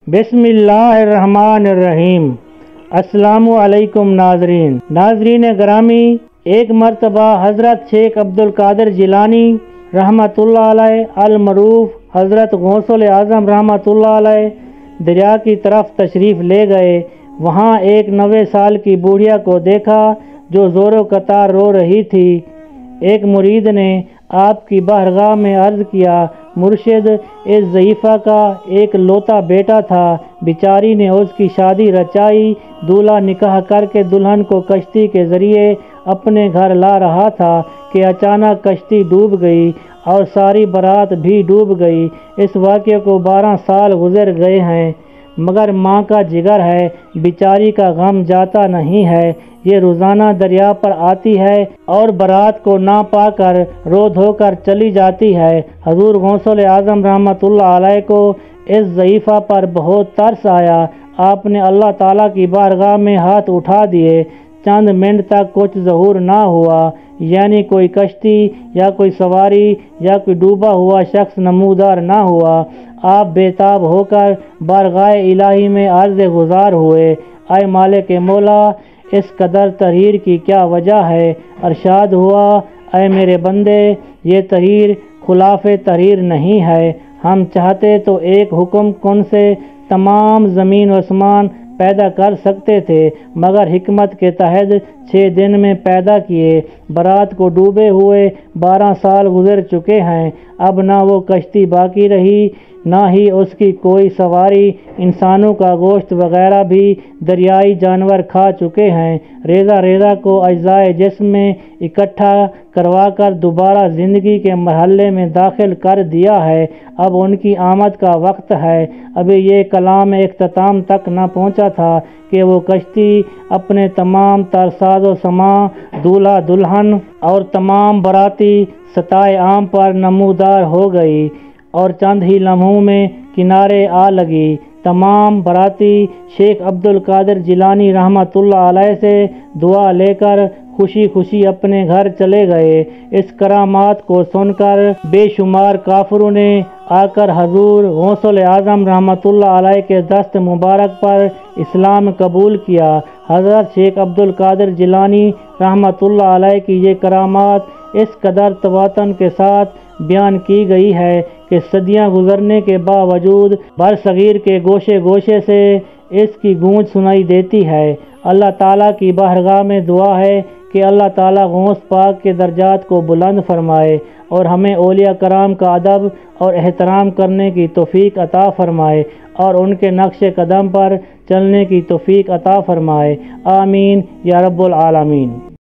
بسم اللہ الرحمن الرحیم۔ السلام علیکم ناظرین گرامی، ایک مرتبہ حضرت شیخ عبدالقادر جیلانی رحمۃ اللہ علیہ المعروف حضرت غوث اعظم رحمۃ اللہ علیہ دریا کی طرف تشریف لے گئے۔ وہاں ایک 90 سال کی بوڑھیا کو دیکھا جو زور و قطار رو رہی تھی۔ ایک مرید نے آپ کی بارگاہ میں عرض کیا، مرشد، اس ضعیفہ کا ایک لوتا بیٹا تھا، بیچاری نے اس کی شادی رچائی، دولہا نکاح کر کے دلہن کو کشتی کے ذریعے اپنے گھر لا رہا تھا کہ اچانک کشتی ڈوب گئی اور ساری بارات بھی ڈوب گئی۔ اس واقعے کو 12 سال گزر گئے ہیں، مگر ماں کا جگر ہے، بیچاری کا غم جاتا نہیں ہے۔ یہ روزانہ دریا پر آتی ہے اور بارات کو نہ پا کر رو دھو کر چلی جاتی ہے۔ حضور غوث اعظم رحمۃ اللہ علیہ کو اس ضعیفہ پر بہت ترس آیا۔ آپ نے اللہ تعالیٰ کی بارگاہ میں ہاتھ اٹھا دیے۔ چند منٹ تک کچھ ظہور نہ ہوا، یعنی کوئی کشتی یا کوئی سواری یا کوئی ڈوبا ہوا شخص نمودار نہ ہوا۔ آپ بے تاب ہو کر بارگاہ الہی میں عرض گزار ہوئے، اے مالک مولا، اس قدر تحریر کی کیا وجہ ہے؟ ارشاد ہوا، اے میرے بندے، یہ تحریر خلاف تحریر نہیں ہے۔ ہم چاہتے تو ایک حکم کن سے تمام زمین و آسمان پیدا کر سکتے تھے، مگر حکمت کے تحت 6 دن میں پیدا کیے۔ بارات کو ڈوبے ہوئے 12 سال گزر چکے ہیں، اب نہ وہ کشتی باقی رہی نہ ہی اس کی کوئی سواری۔ انسانوں کا گوشت وغیرہ بھی دریائی جانور کھا چکے ہیں۔ ریزہ ریزہ کو اجزائے جسم میں اکٹھا کروا کر دوبارہ زندگی کے مرحلے میں داخل کر دیا ہے۔ اب ان کی آمد کا وقت ہے۔ ابھی یہ کلام اختتام تک نہ پہنچا تھا کہ وہ کشتی اپنے تمام تر ساز و سامان، دولہا دلہن اور تمام باراتی سطح عام پر نمودار ہو گئی اور چند ہی لمحوں میں کنارے آ لگی۔ تمام باراتی شیخ عبدالقادر جیلانی رحمۃ اللہ علیہ سے دعا لے کر خوشی خوشی اپنے گھر چلے گئے۔ اس کرامات کو سن کر بے شمار کافروں نے آ کر حضور غوث اعظم رحمۃ اللہ علیہ کے دست مبارک پر اسلام قبول کیا۔ حضرت شیخ عبدالقادر جیلانی رحمۃ اللہ علیہ کی یہ کرامات اس قدر تواتن کے ساتھ بیان کی گئی ہے کہ صدیاں گزرنے کے باوجود برصغیر کے گوشے گوشے سے اس کی گونج سنائی دیتی ہے۔ اللہ تعالیٰ کی بارگاہ میں دعا ہے کہ اللہ تعالیٰ غوث پاک کے درجات کو بلند فرمائے اور ہمیں اولیاء کرام کا ادب اور احترام کرنے کی توفیق عطا فرمائے اور ان کے نقش قدم پر چلنے کی توفیق عطا فرمائے۔ آمین یا رب العالمین۔